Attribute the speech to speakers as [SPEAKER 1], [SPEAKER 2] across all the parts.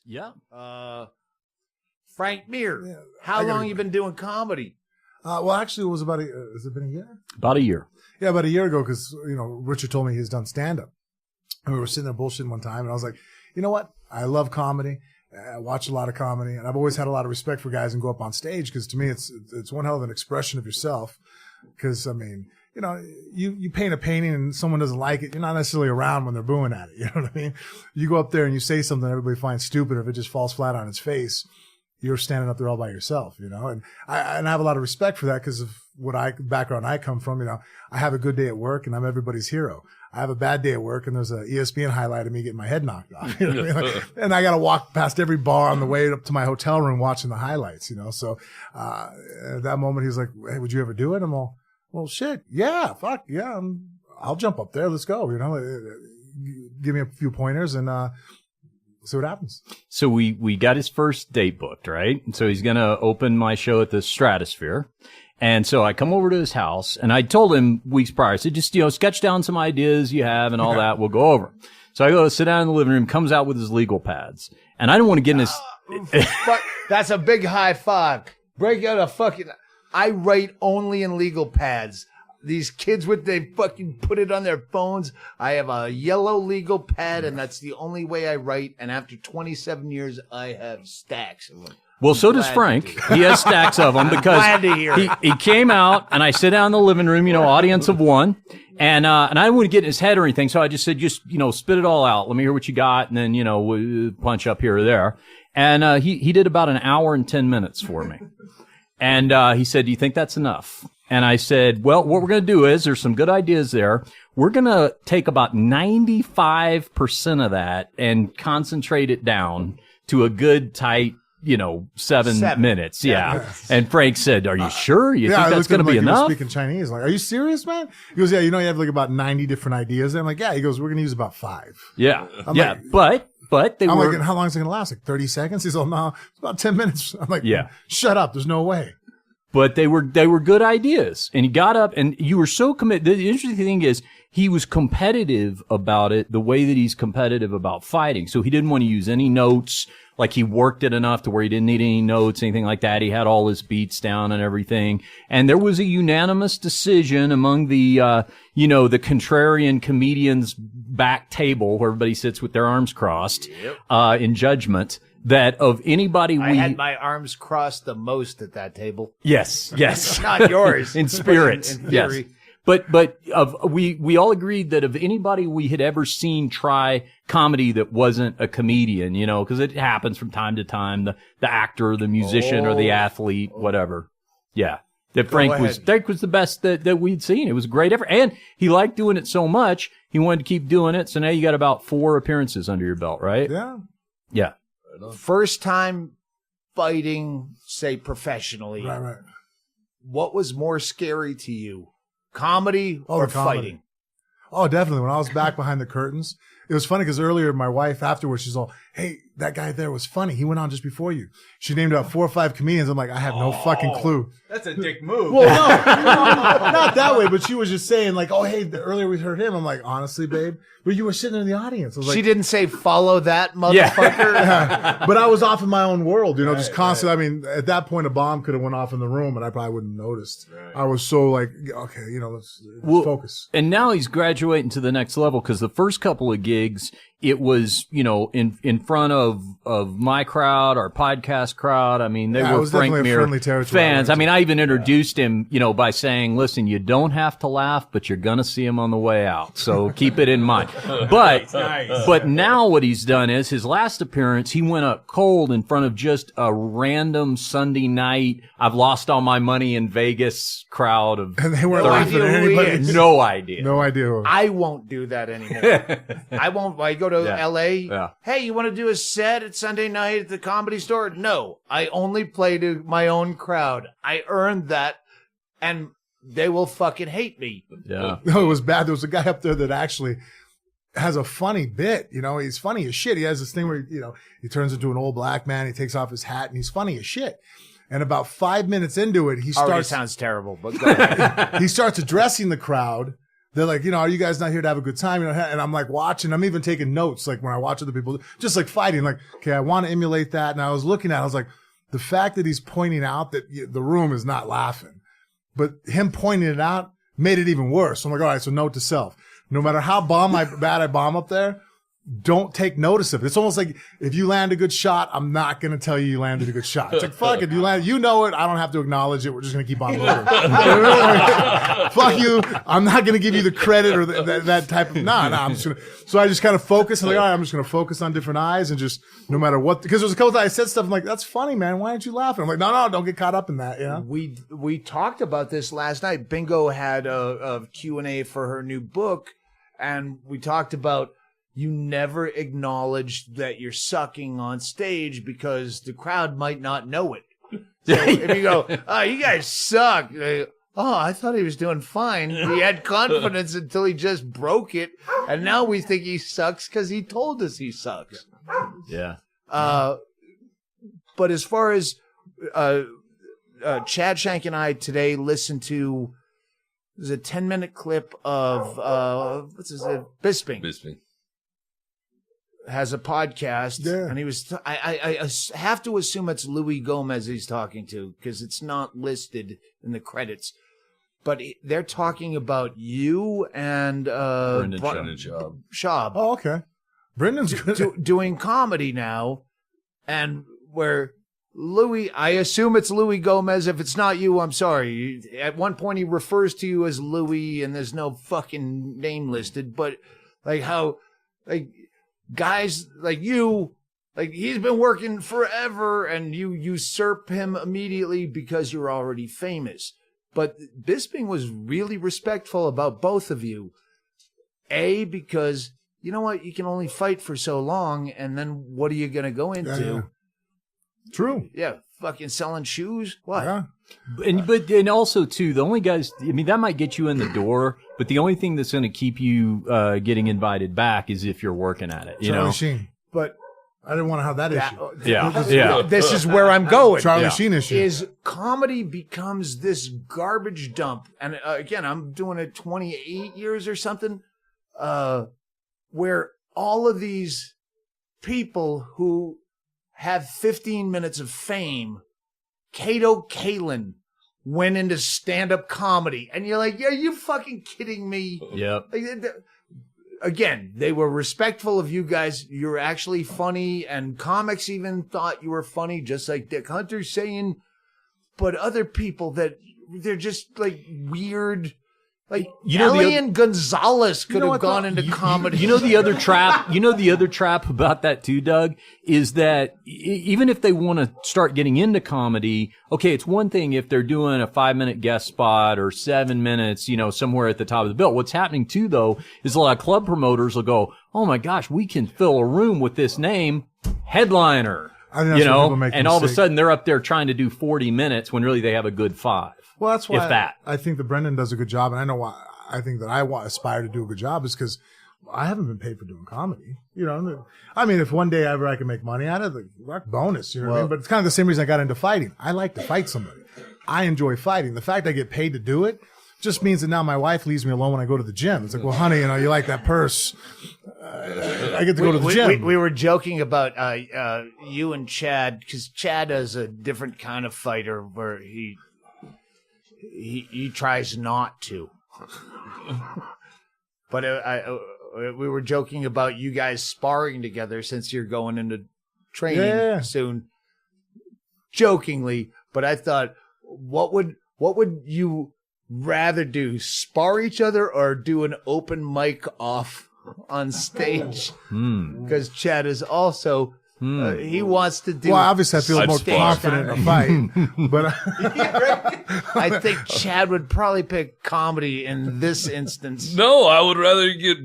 [SPEAKER 1] Yeah.
[SPEAKER 2] Frank Mir.
[SPEAKER 3] Yeah,
[SPEAKER 2] How long you been doing comedy?
[SPEAKER 3] Well, actually, it was about has it been a year?
[SPEAKER 1] About a year.
[SPEAKER 3] Yeah, about a year ago, because, Richard told me he's done stand-up. And we were sitting there bullshitting one time, and I was like, you know what? I love comedy. I watch a lot of comedy, and I've always had a lot of respect for guys and go up on stage, because to me, it's one hell of an expression of yourself. Because, I mean, you paint a painting and someone doesn't like it, you're not necessarily around when they're booing at it. You know what I mean? You go up there and you say something everybody finds stupid, or if it just falls flat on its face, you're standing up there all by yourself, and I have a lot of respect for that because of background I come from. I have a good day at work and I'm everybody's hero. I have a bad day at work and there's a ESPN highlight of me getting my head knocked off. You know what I mean? And I got to walk past every bar on the way up to my hotel room watching the highlights, So, at that moment he was like, hey, would you ever do it? I'm all, well, shit. Yeah. Fuck. Yeah. I'll jump up there. Let's go. Give me a few pointers and, see what happens.
[SPEAKER 1] So we got his first date booked, right? So he's going to open my show at the Stratosphere. And so I come over to his house and I told him weeks prior, I said, just, sketch down some ideas you have and all that. We'll go over. So I go sit down in the living room, comes out with his legal pads. And I didn't want to get in his.
[SPEAKER 2] That's a big high five. Break out a fucking. I write only in legal pads. These kids they fucking put it on their phones. I have a yellow legal pad, and that's the only way I write. And after 27 years, I have stacks of them.
[SPEAKER 1] Well, so does Frank. He has stacks of them because he came out, and I sit down in the living room, audience of one, and I didn't want to get in his head or anything, so I just said, spit it all out. Let me hear what you got, and then, we'll punch up here or there. And he did about an hour and 10 minutes for me. And he said, do you think that's enough? And I said, well, what we're going to do is there's some good ideas there. We're going to take about 95% of that and concentrate it down to a good tight, 7 minutes. Yeah. And Frank said, are you sure? You think that's going to be enough?
[SPEAKER 3] He was speaking Chinese. Like, are you serious, man? He goes, yeah, you have like about 90 different ideas. And I'm like, yeah. He goes, we're going to use about 5.
[SPEAKER 1] Yeah.
[SPEAKER 3] I'm
[SPEAKER 1] like, but they
[SPEAKER 3] I'm
[SPEAKER 1] were.
[SPEAKER 3] like, how long is it going to last? Like 30 seconds? He's like, no, it's about 10 minutes. I'm like,
[SPEAKER 1] yeah.
[SPEAKER 3] Shut up. There's no way.
[SPEAKER 1] But they were good ideas. And he got up and you were so committed. The interesting thing is he was competitive about it the way that he's competitive about fighting. So he didn't want to use any notes. Like he worked it enough to where he didn't need any notes, anything like that. He had all his beats down and everything. And there was a unanimous decision among the, the contrarian comedians back table where everybody sits with their arms crossed, in judgment. That of anybody
[SPEAKER 2] I had my arms crossed the most at that table.
[SPEAKER 1] Yes.
[SPEAKER 2] Not yours.
[SPEAKER 1] In spirit.
[SPEAKER 2] In theory.
[SPEAKER 1] Yes. But we all agreed that of anybody we had ever seen try comedy that wasn't a comedian, because it happens from time to time, the actor, the musician, or the athlete, whatever. Yeah. That Frank was the best that we'd seen. It was a great effort. And he liked doing it so much, he wanted to keep doing it. So now you got about 4 appearances under your belt, right?
[SPEAKER 3] Yeah.
[SPEAKER 1] Yeah.
[SPEAKER 2] First time fighting, say professionally.
[SPEAKER 3] Right.
[SPEAKER 2] What was more scary to you, comedy or fighting?
[SPEAKER 3] Oh, definitely. When I was back behind the curtains, it was funny because earlier my wife afterwards, she's all, hey, that guy there was funny. He went on just before you. She named out 4 or 5 comedians. I'm like, I have no fucking clue.
[SPEAKER 4] That's a dick move.
[SPEAKER 3] Well, no, not that way. But she was just saying like, oh, hey, earlier we heard him. I'm like, honestly, babe, but you were sitting in the audience. I was like,
[SPEAKER 2] she didn't say follow that motherfucker.
[SPEAKER 3] Yeah. But I was off in my own world, just constantly. Right. I mean, at that point, a bomb could have went off in the room, and I probably wouldn't have noticed. Right. I was so like, okay, let's focus.
[SPEAKER 1] And now he's graduating to the next level because the first couple of gigs, it was, in front of my crowd, our podcast crowd. I mean, they were Frank Mir fans. I mean, I even introduced him, by saying, listen, you don't have to laugh, but you're going to see him on the way out. So keep it in mind. But now what he's done is his last appearance, he went up cold in front of just a random Sunday night, I've lost all my money in Vegas crowd of.
[SPEAKER 3] And they weren't laughing at anybody.
[SPEAKER 1] No idea.
[SPEAKER 3] No idea.
[SPEAKER 2] I won't do that anymore. I won't. I go to LA.
[SPEAKER 1] Yeah.
[SPEAKER 2] Hey, you want to do a set at Sunday night at the Comedy Store? No, I only play to my own crowd. I earned that, and they will fucking hate me.
[SPEAKER 1] Yeah.
[SPEAKER 3] No, it was bad. There was a guy up there that actually has a funny bit. He's funny as shit. He has this thing where, he turns into an old black man. He takes off his hat and he's funny as shit. And about 5 minutes into it, he starts.
[SPEAKER 2] Already sounds terrible, but go ahead.
[SPEAKER 3] He starts addressing the crowd They're like, are you guys not here to have a good time? And I'm like watching, I'm even taking notes, like when I watch other people, just like fighting, like, okay, I want to emulate that. And I was looking at it, I was like, the fact that he's pointing out that the room is not laughing, but him pointing it out made it even worse. So I'm like, all right, so note to self. No matter how bad I bomb up there, don't take notice of it. It's almost like if you land a good shot, I'm not going to tell you landed a good shot. It's like, fuck it. You know it. I don't have to acknowledge it. We're just going to keep on moving. Fuck you. I'm not going to give you the credit or that type of, I'm just going to, so I just kind of focus. I'm like, all right, I'm just going to focus on different eyes and just no matter what, because there's a couple times I said stuff. I'm like, that's funny, man. Why aren't you laughing? I'm like, no, don't get caught up in that.
[SPEAKER 2] We talked about this last night. Bingo had a Q&A for her new book, and we talked about, you never acknowledge that you're sucking on stage because the crowd might not know it. So if you go, oh, you guys suck. I thought he was doing fine. He had confidence until he just broke it. And now we think he sucks because he told us he sucks.
[SPEAKER 1] Yeah.
[SPEAKER 2] But as far as Chad, Shank, and I today listened to, there's a 10-minute clip of, what's his name? Bisbee. Has a podcast, and he was. I have to assume it's Louis Gomez he's talking to because it's not listed in the credits. But they're talking about you and
[SPEAKER 4] Brendan Schaub.
[SPEAKER 3] Oh, okay. Brendan's good.
[SPEAKER 2] Doing comedy now, and where Louis, I assume it's Louis Gomez. If it's not you, I'm sorry. At one point, he refers to you as Louis, and there's no fucking name listed. But like how, like. Guys like you, like he's been working forever and you usurp him immediately because you're already famous. But Bisping was really respectful about both of you. Because you know what? You can only fight for so long, and then what are you going to go into?
[SPEAKER 3] Yeah. True.
[SPEAKER 2] Yeah, fucking selling shoes? What?
[SPEAKER 3] Yeah.
[SPEAKER 1] And also too, the only guys, I mean, that might get you in the door, but the only thing that's going to keep you getting invited back is if you're working at it.
[SPEAKER 3] Charlie Sheen. But I didn't want to have that issue.
[SPEAKER 1] Yeah.
[SPEAKER 2] This is where I'm going.
[SPEAKER 3] Charlie Sheen issue.
[SPEAKER 2] Is comedy becomes this garbage dump. And again, I'm doing it 28 years or something, where all of these people who have 15 minutes of fame, Kato Kalin went into stand-up comedy. And you're like, are you fucking kidding me?
[SPEAKER 1] Yep.
[SPEAKER 2] Again, they were respectful of you guys. You're actually funny, and comics even thought you were funny, just like Dick Hunter's saying. But other people that they're just like weird. Like Elian Gonzalez could have gone into comedy.
[SPEAKER 1] You know the other trap. You know the other trap about that too, Doug, is that even if they want to start getting into comedy, okay, it's one thing if they're doing a 5-minute guest spot or 7 minutes, somewhere at the top of the bill. What's happening too, though, is a lot of club promoters will go, "Oh my gosh, we can fill a room with this name, headliner." And all of a sudden they're up there trying to do 40 minutes when really they have a good 5.
[SPEAKER 3] Well, that's why I think that Brendan does a good job, and I know why I think that I aspire to do a good job is because I haven't been paid for doing comedy. I mean, if one day ever I can make money out of it, like bonus, what I mean? But it's kind of the same reason I got into fighting. I like to fight somebody. I enjoy fighting. The fact I get paid to do it just means that now my wife leaves me alone when I go to the gym. It's like, well, honey, you like that purse. I get to go to the gym.
[SPEAKER 2] We were joking about you and Chad, because Chad is a different kind of fighter where he tries not to. But we were joking about you guys sparring together since you're going into training soon. Jokingly, but I thought, what would you rather do? Spar each other or do an open mic off on stage? Because Chad is also he wants to do.
[SPEAKER 3] Well, obviously, I feel more confident in a fight, but
[SPEAKER 2] I think Chad would probably pick comedy in this instance.
[SPEAKER 4] No, I would rather get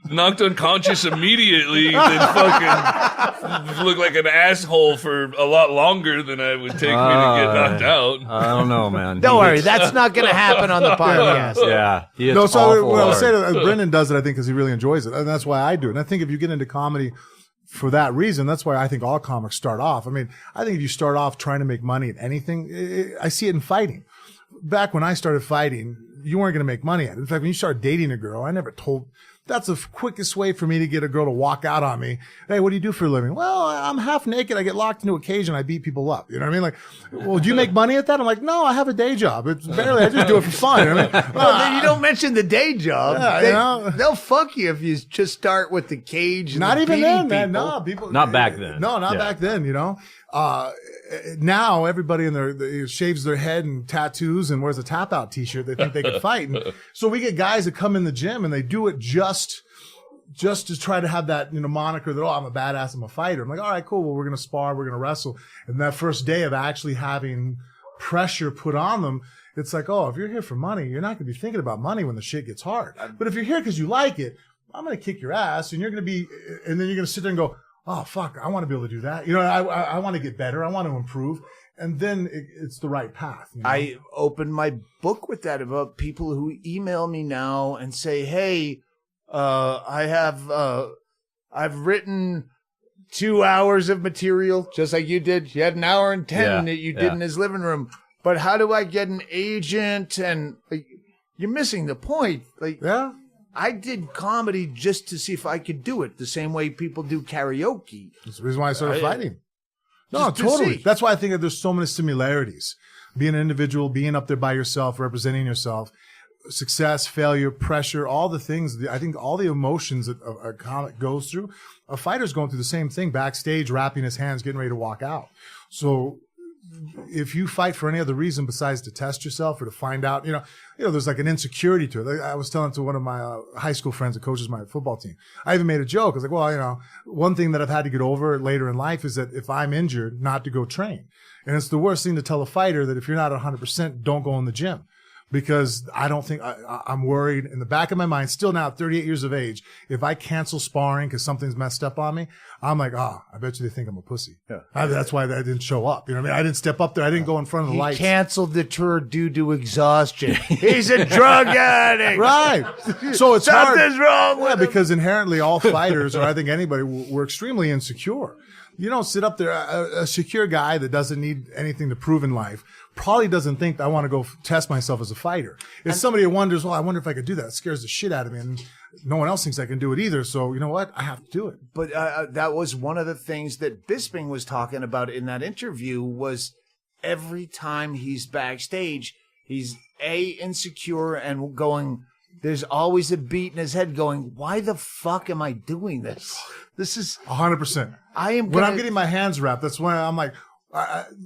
[SPEAKER 4] knocked unconscious immediately than fucking look like an asshole for a lot longer than I would take me to get knocked out.
[SPEAKER 1] I don't know, man.
[SPEAKER 2] Don't worry, that's not going to happen on the podcast.
[SPEAKER 1] Yeah.
[SPEAKER 3] No, so what I was saying, Brendan does it, I think, because he really enjoys it, and that's why I do it. And I think if you get into comedy for that reason, that's why I think all comics start off. I mean, I think if you start off trying to make money at anything, I see it in fighting. Back when I started fighting, you weren't going to make money at it. In fact, when you start dating a girl, I never told. That's the quickest way for me to get a girl to walk out on me. Hey, what do you do for a living? Well, I'm half naked. I get locked into a cage and I beat people up. You know what I mean? Like, well, do you make money at that? I'm like, no, I have a day job. It's barely, I just do it for fun. You know what I mean?
[SPEAKER 2] Well, then you don't mention the day job.
[SPEAKER 3] Yeah,
[SPEAKER 2] They'll fuck you if you just start with the cage. And
[SPEAKER 3] not
[SPEAKER 2] the
[SPEAKER 3] even
[SPEAKER 2] beating
[SPEAKER 3] then, man.
[SPEAKER 2] people.
[SPEAKER 3] No, people.
[SPEAKER 1] Not back then.
[SPEAKER 3] No, not back then. You know. Now everybody in their shaves their head and tattoos and wears a tap out t-shirt. They think they can fight. And so we get guys that come in the gym and they do it just to try to have that, moniker that, oh, I'm a badass, I'm a fighter. I'm like, all right, cool. Well, we're going to spar, we're going to wrestle. And that first day of actually having pressure put on them, it's like, oh, if you're here for money, you're not going to be thinking about money when the shit gets hard. But if you're here because you like it, I'm going to kick your ass and and then you're going to sit there and go, oh, fuck, I want to be able to do that. I want to get better. I want to improve. And then it's the right path.
[SPEAKER 2] I opened my book with that about people who email me now and say, hey, I've written 2 hours of material, just like you did. You had an hour and 10 that you did in his living room. But how do I get an agent? And you're missing the point. I did comedy just to see if I could do it the same way people do karaoke.
[SPEAKER 3] That's the reason why I started fighting. No,
[SPEAKER 2] Just to
[SPEAKER 3] totally.
[SPEAKER 2] see.
[SPEAKER 3] That's why I think that there's so many similarities. Being an individual, being up there by yourself, representing yourself, success, failure, pressure, all the things. I think all the emotions that a comic goes through, a fighter's going through the same thing backstage, wrapping his hands, getting ready to walk out. So if you fight for any other reason besides to test yourself or to find out, there's like an insecurity to it. I was telling to one of my high school friends that coaches my football team. I even made a joke. I was like, well, one thing that I've had to get over later in life is that if I'm injured, not to go train. And it's the worst thing to tell a fighter that if you're not 100%, don't go in the gym. Because I don't think I'm worried in the back of my mind, still now at 38 years of age, if I cancel sparring because something's messed up on me, I'm like, I bet you they think I'm a pussy. Yeah. That's why I didn't show up. You know what I mean? I didn't step up there. I didn't go in front of the lights.
[SPEAKER 2] He canceled the tour due to exhaustion. He's a drug addict.
[SPEAKER 3] Right. So it's hard.
[SPEAKER 2] Something's wrong with him.
[SPEAKER 3] Because inherently all fighters, or I think anybody, we're extremely insecure. You don't sit up there, a secure guy that doesn't need anything to prove in life probably doesn't think I want to go test myself as a fighter. If somebody wonders, well, I wonder if I could do that, it scares the shit out of me. And no one else thinks I can do it either. So you know what? I have to do it.
[SPEAKER 2] But that was one of the things that Bisbee was talking about in that interview was every time he's backstage, he's insecure and going, there's always a beat in his head going, why the fuck am I doing this? This is
[SPEAKER 3] 100%. When I'm getting my hands wrapped, that's when I'm like,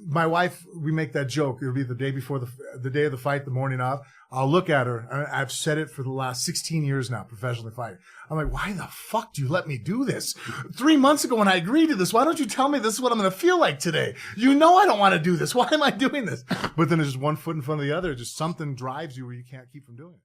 [SPEAKER 3] my wife, we make that joke. It'll be the day before the day of the fight, the morning of. I'll look at her, and I've said it for the last 16 years now, professionally fighting. I'm like, why the fuck do you let me do this? 3 months ago when I agreed to this, why don't you tell me this is what I'm going to feel like today? I don't want to do this. Why am I doing this? But then there's just one foot in front of the other. Just something drives you where you can't keep from doing it.